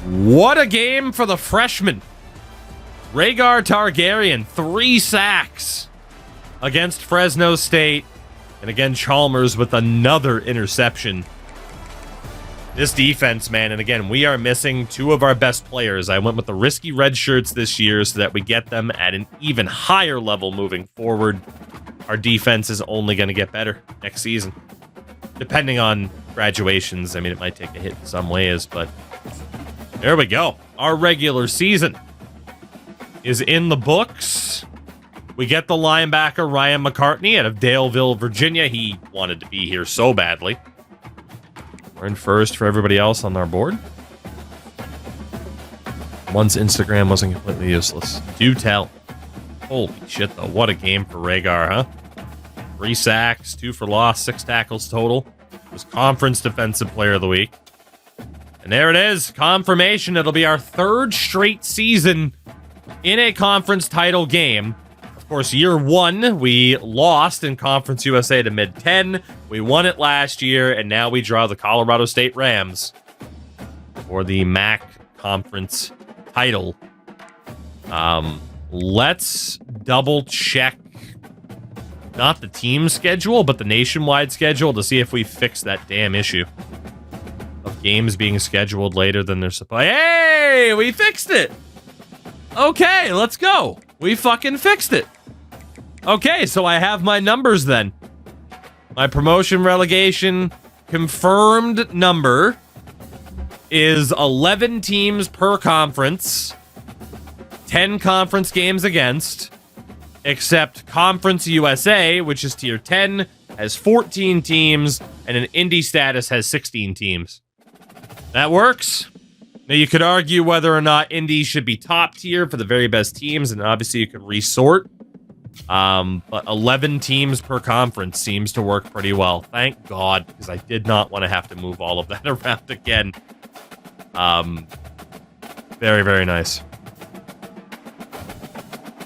What a game for the freshman. Rhaegar Targaryen, 3 sacks against Fresno State. And again, Chalmers with another interception. This defense, man, and again, we are missing 2 of our best players. I went with the risky red shirts this year so that we get them at an even higher level moving forward. Our defense is only going to get better next season. Depending on graduations, I mean, it might take a hit in some ways, but there we go. Our regular season is in the books. We get the linebacker, Ryan McCartney, out of Daleville, Virginia. He wanted to be here so badly. We're in first for everybody else on our board. Once Instagram wasn't completely useless. Do tell. Holy shit, though. What a game for Rhaegar, huh? 3 sacks, 2 for loss, 6 tackles total. Was Conference Defensive Player of the Week. And there it is. Confirmation. It'll be our 3rd straight season in a conference title game. Of course, year 1, we lost in Conference USA to Mid-10. We won it last year, and now we draw the Colorado State Rams for the MAC Conference title. Let's double check not the team schedule, but the nationwide schedule to see if we fix that damn issue of games being scheduled later than they're supposed. Hey, we fixed it. Okay, let's go. We fucking fixed it. Okay, so I have my numbers then. My promotion relegation confirmed number is 11 teams per conference, 10 conference games against, except Conference USA, which is tier 10, has 14 teams, and an indie status has 16 teams. That works. Now, you could argue whether or not indie should be top tier for the very best teams, and obviously you could resort. But 11 teams per conference seems to work pretty well. Thank God, because I did not want to have to move all of that around again. Very, very nice.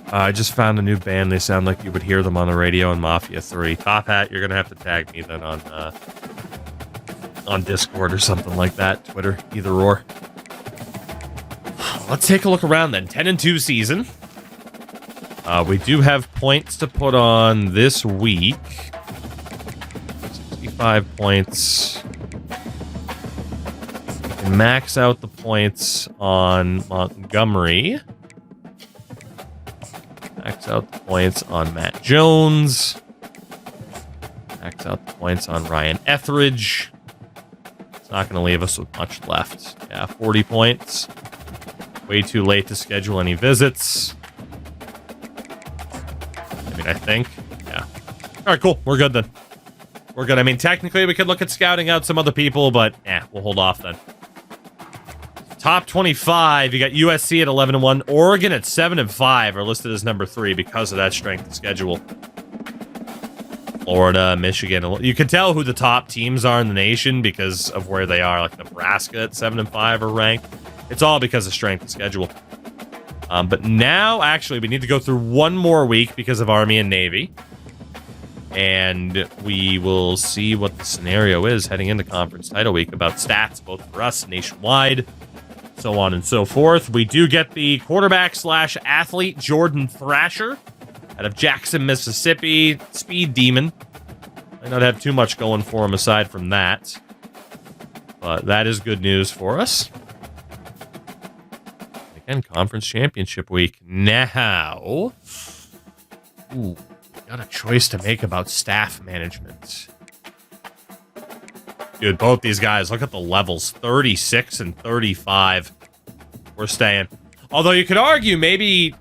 I just found a new band. They sound like you would hear them on the radio in Mafia 3. Top Hat, you're going to have to tag me then on Discord or something like that. Twitter, either or. Let's take a look around then. 10-2 season. We do have points to put on this week. 65 points. Max out the points on Montgomery. Max out the points on Matt Jones. Max out the points on Ryan Etheridge. It's not going to leave us with much left. Yeah, 40 points. Way too late to schedule any visits. I mean, I think. Yeah. All right, cool. We're good then. We're good. I mean, technically, we could look at scouting out some other people, but we'll hold off then. Top 25, you got USC at 11-1. Oregon at 7-5 are listed as number 3 because of that strength of schedule. Florida, Michigan. You can tell who the top teams are in the nation because of where they are. Like Nebraska at 7-5 are ranked. It's all because of strength of schedule. But now, actually, we need to go through one more week because of Army and Navy. And we will see what the scenario is heading into conference title week about stats, both for us nationwide, so on and so forth. We do get the quarterback/athlete Jordan Thrasher out of Jackson, Mississippi. Speed demon. Might not have too much going for him aside from that. But that is good news for us. Again, conference championship week. Now, ooh, got a choice to make about staff management. Dude, both these guys, look at the levels. 36 and 35. We're staying. Although you could argue maybe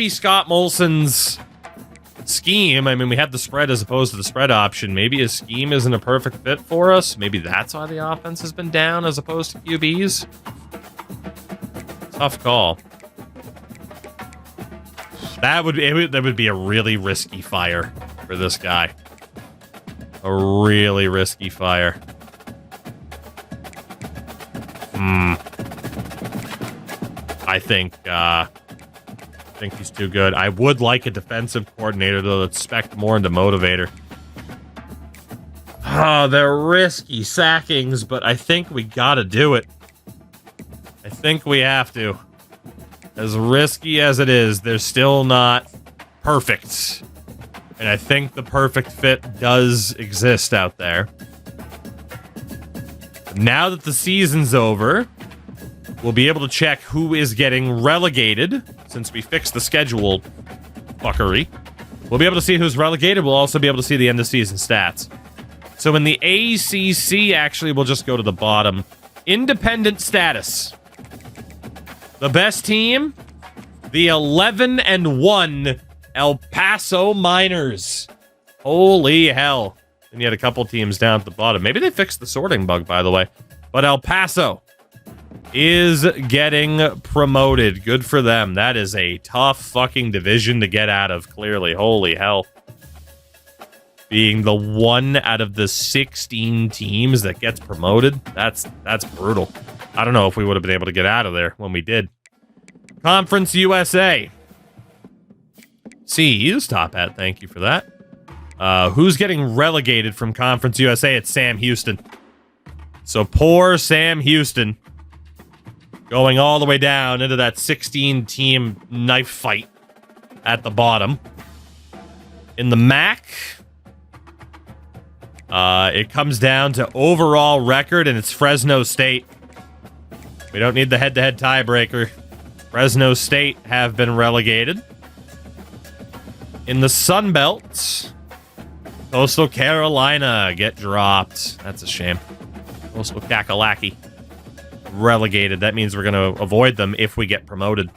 Scott Molson's scheme, I mean, we have the spread as opposed to the spread option. Maybe his scheme isn't a perfect fit for us. Maybe that's why the offense has been down as opposed to QBs. Tough call. That would be a really risky fire for this guy. A really risky fire. I think he's too good. I would like a defensive coordinator, though, that's spec'd more into motivator. Oh, they're risky sackings, but I think we gotta do it. I think we have to. As risky as it is, they're still not perfect. And I think the perfect fit does exist out there. Now that the season's over, we'll be able to check who is getting relegated, since we fixed the schedule fuckery. We'll be able to see who's relegated. We'll also be able to see the end of season stats. So in the ACC, actually, we'll just go to the bottom. Independent status. The best team, the 11-1 El Paso Miners. Holy hell. And you had a couple teams down at the bottom. Maybe they fixed the sorting bug, by the way. But El Paso is getting promoted. Good for them. That is a tough fucking division to get out of, clearly. Holy hell. Being the one out of the 16 teams that gets promoted, that's brutal. I don't know if we would have been able to get out of there when we did. Conference USA. C's top hat, thank you for that. Who's getting relegated from Conference USA? It's Sam Houston. So poor Sam Houston going all the way down into that 16-team knife fight at the bottom. In the MAC, it comes down to overall record, and it's Fresno State. We don't need the head-to-head tiebreaker. Fresno State have been relegated. In the Sun Belt, Coastal Carolina get dropped. That's a shame. Coastal Kakalaki relegated. That means we're going to avoid them if we get promoted.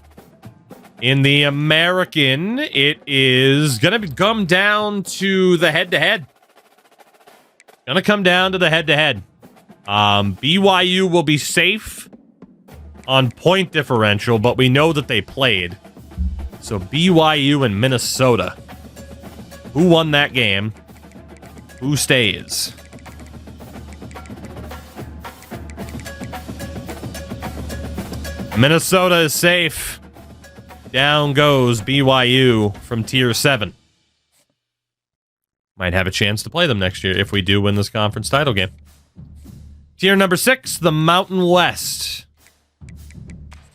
In the American, it is going to come down to the head-to-head. Going to come down to the head-to-head. BYU will be safe on point differential, but we know that they played. So BYU and Minnesota. Who won that game? Who stays? Minnesota is safe. Down goes BYU from Tier 7. Might have a chance to play them next year if we do win this conference title game. Tier number 6, the Mountain West.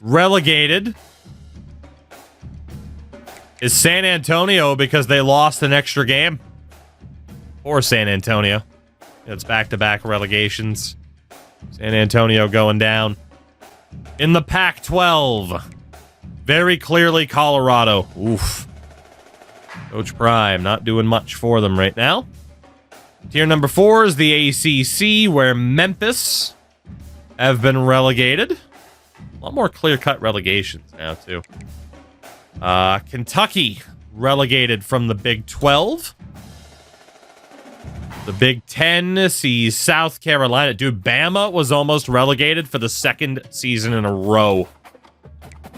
Relegated is San Antonio because they lost an extra game. Poor San Antonio. It's back-to-back relegations. San Antonio going down. In the Pac-12, very clearly Colorado. Oof. Coach Prime not doing much for them right now. Tier number 4 is the ACC, where Memphis have been relegated. A lot more clear-cut relegations now, too. Kentucky relegated from the Big 12. The Big 10 sees South Carolina. Dude, Bama was almost relegated for the 2nd season in a row.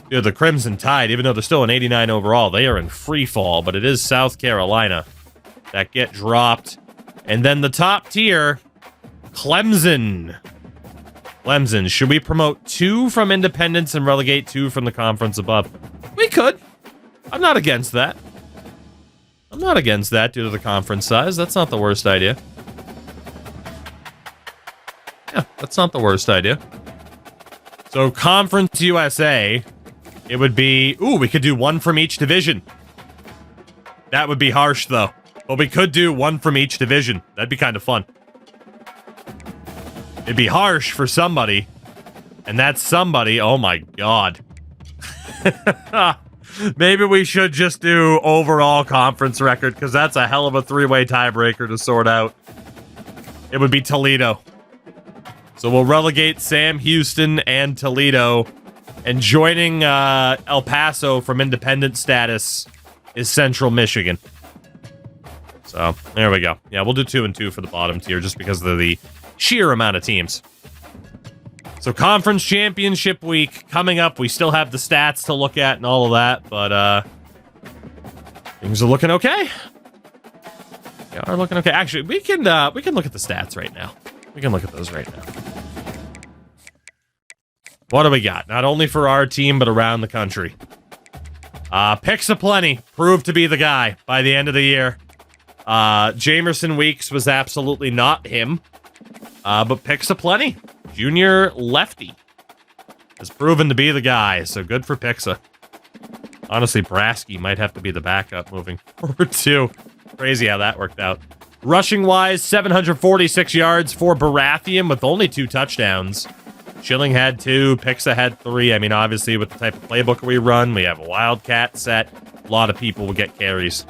Dude, the Crimson Tide, even though they're still an 89 overall, they are in free fall, but it is South Carolina that get dropped. And then the top tier, Clemson. Clemson, should we promote 2 from Independence and relegate 2 from the conference above? We could. I'm not against that. I'm not against that due to the conference size. That's not the worst idea. Yeah, that's not the worst idea. So, Conference USA, it would be... Ooh, we could do 1 from each division. That would be harsh, though. But we could do 1 from each division. That'd be kind of fun. It'd be harsh for somebody. And that somebody... Oh, my God. Maybe we should just do overall conference record, because that's a hell of a 3-way tiebreaker to sort out. It would be Toledo. So we'll relegate Sam Houston and Toledo. And joining El Paso from independent status is Central Michigan. So there we go. Yeah, we'll do 2 and 2 for the bottom tier, just because of the sheer amount of teams. So conference championship week coming up. We still have the stats to look at and all of that, but things are looking okay. They are looking okay. Actually, we can look at the stats right now. We can look at those right now. What do we got? Not only for our team, but around the country. Picks aplenty. Proved to be the guy by the end of the year. Jamerson Weeks was absolutely not him. But picks aplenty. Junior lefty has proven to be the guy, so good for Pixa. Honestly, Brasky might have to be the backup moving forward, too. Crazy how that worked out. Rushing-wise, 746 yards for Baratheon with only 2 touchdowns. Schilling had 2, Pixa had 3. I mean, obviously, with the type of playbook we run, we have a Wildcat set. A lot of people will get carries.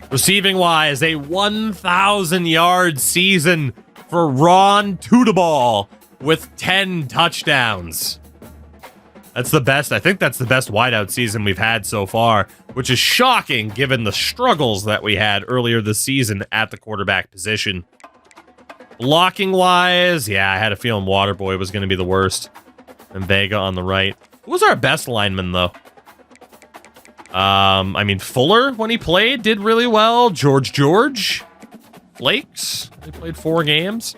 Receiving-wise, a 1,000-yard season for Ron Tudaball with 10 touchdowns. That's the best. I think that's the best wideout season we've had so far, which is shocking given the struggles that we had earlier this season at the quarterback position. Blocking-wise, yeah, I had a feeling Waterboy was going to be the worst. And Vega on the right. Who was our best lineman, though? I mean, Fuller, when he played, did really well. George. Flakes. He played 4 games.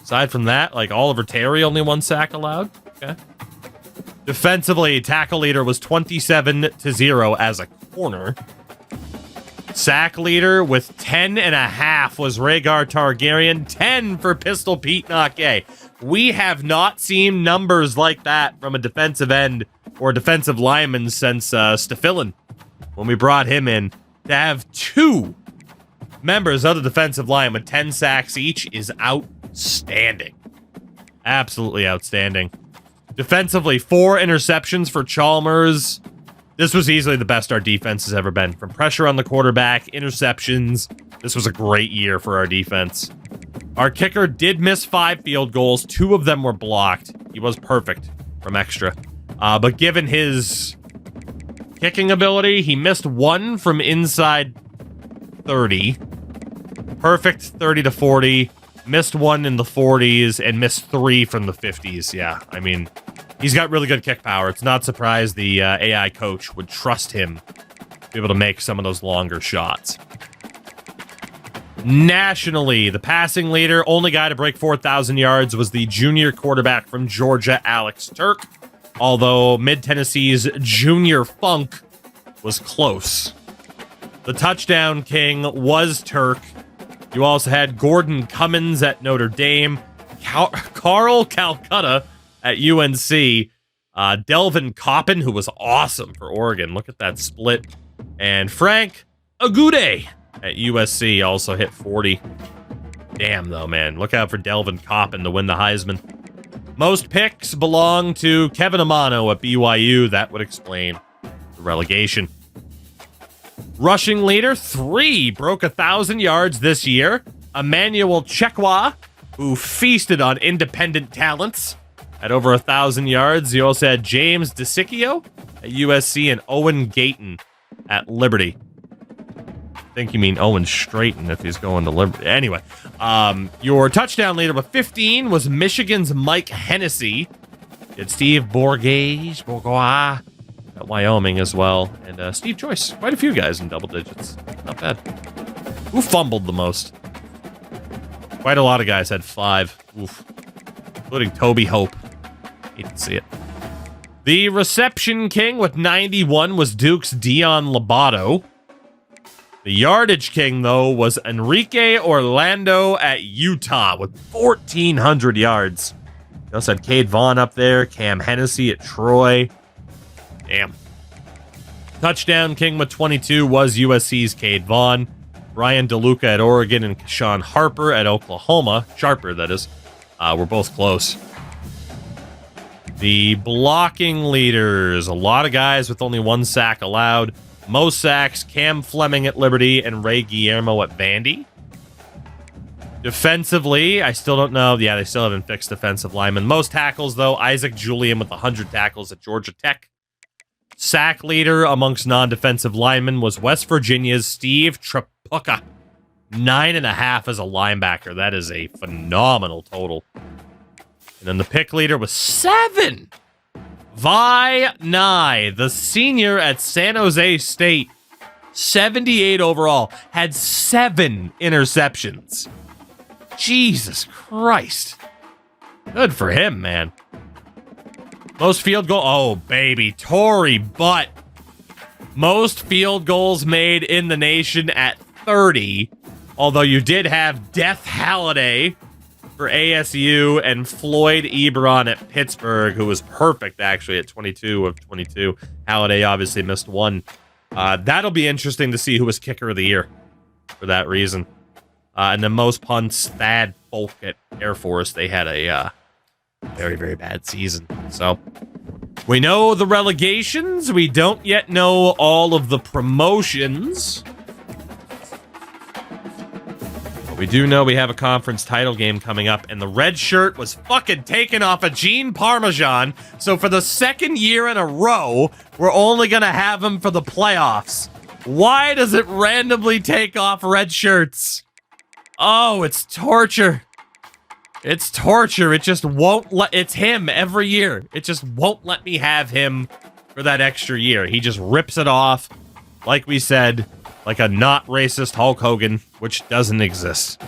Aside from that, like Oliver Terry, only 1 sack allowed. Okay. Defensively, tackle leader was 27-0 as a corner. Sack leader with 10.5 was Rhaegar Targaryen. 10 for Pistol Pete Nake. We have not seen numbers like that from a defensive end or defensive lineman since Stafilin. When we brought him in, to have 2 members of the defensive line with 10 sacks each is outstanding. Absolutely outstanding. Defensively, 4 interceptions for Chalmers. This was easily the best our defense has ever been. From pressure on the quarterback, interceptions. This was a great year for our defense. Our kicker did miss 5 field goals. 2 of them were blocked. He was perfect from extra. But given his kicking ability, he missed 1 from inside 30. Perfect 30 to 40. Missed 1 in the 40s and missed 3 from the 50s. Yeah, I mean, he's got really good kick power. It's not surprised the AI coach would trust him to be able to make some of those longer shots. Nationally, the passing leader, only guy to break 4,000 yards was the junior quarterback from Georgia, Alex Turk. Although Mid-Tennessee's Junior Funk was close. The touchdown king was Turk. You also had Gordon Cummins at Notre Dame, Carl Calcutta at UNC, Delvin Coppin, who was awesome for Oregon. Look at that split. And Frank Agude at USC also hit 40. Damn, though, man. Look out for Delvin Coppin to win the Heisman. Most picks belong to Kevin Amano at BYU. That would explain the relegation. Rushing leader, 3 broke 1,000 yards this year. Emmanuel Chekwa, who feasted on independent talents at over 1,000 yards. You also had James DeSicchio at USC and Owen Gayton at Liberty. I think you mean Owen Straighten if he's going to Liberty. Anyway, your touchdown leader with 15 was Michigan's Mike Hennessy. It's Steve Bourgeois at Wyoming as well. And Steve Joyce. Quite a few guys in double digits. Not bad. Who fumbled the most? Quite a lot of guys had 5. Oof. Including Toby Hope. Hate to see it. The reception king with 91 was Duke's Dion Lobato. The yardage king, though, was Enrique Orlando at Utah with 1,400 yards. You also had Cade Vaughn up there, Cam Hennessy at Troy. Damn. Touchdown king with 22 was USC's Cade Vaughn. Brian DeLuca at Oregon and Sean Harper at Oklahoma. Sharper, that is. We're both close. The blocking leaders. A lot of guys with only 1 sack allowed. Most sacks, Cam Fleming at Liberty and Ray Guillermo at Vandy. Defensively, I still don't know. Yeah, they still haven't fixed defensive linemen. Most tackles, though, Isaac Julian with 100 tackles at Georgia Tech. Sack leader amongst non-defensive linemen was West Virginia's Steve Trapuka. 9.5 as a linebacker. That is a phenomenal total. And then the pick leader was 7. Vi Nye, the senior at San Jose State, 78 overall, had 7 interceptions. Jesus Christ. Good for him, man. Most field goal. Oh, baby. Tory Butt. Most field goals made in the nation at 30. Although you did have Death Halliday for ASU and Floyd Ebron at Pittsburgh, who was perfect, actually, at 22 of 22. Halliday obviously missed 1. That'll be interesting to see who was kicker of the year for that reason. And the most punts, Thad Folk at Air Force. They had a very, very bad season. So we know the relegations. We don't yet know all of the promotions. We do know we have a conference title game coming up, and the red shirt was fucking taken off of Gene Parmesan. So for the 2nd year in a row, we're only going to have him for the playoffs. Why does it randomly take off red shirts? Oh, it's torture. It's torture. It just won't let... It's him every year. It just won't let me have him for that extra year. He just rips it off, like we said, like a not racist Hulk Hogan, which doesn't exist.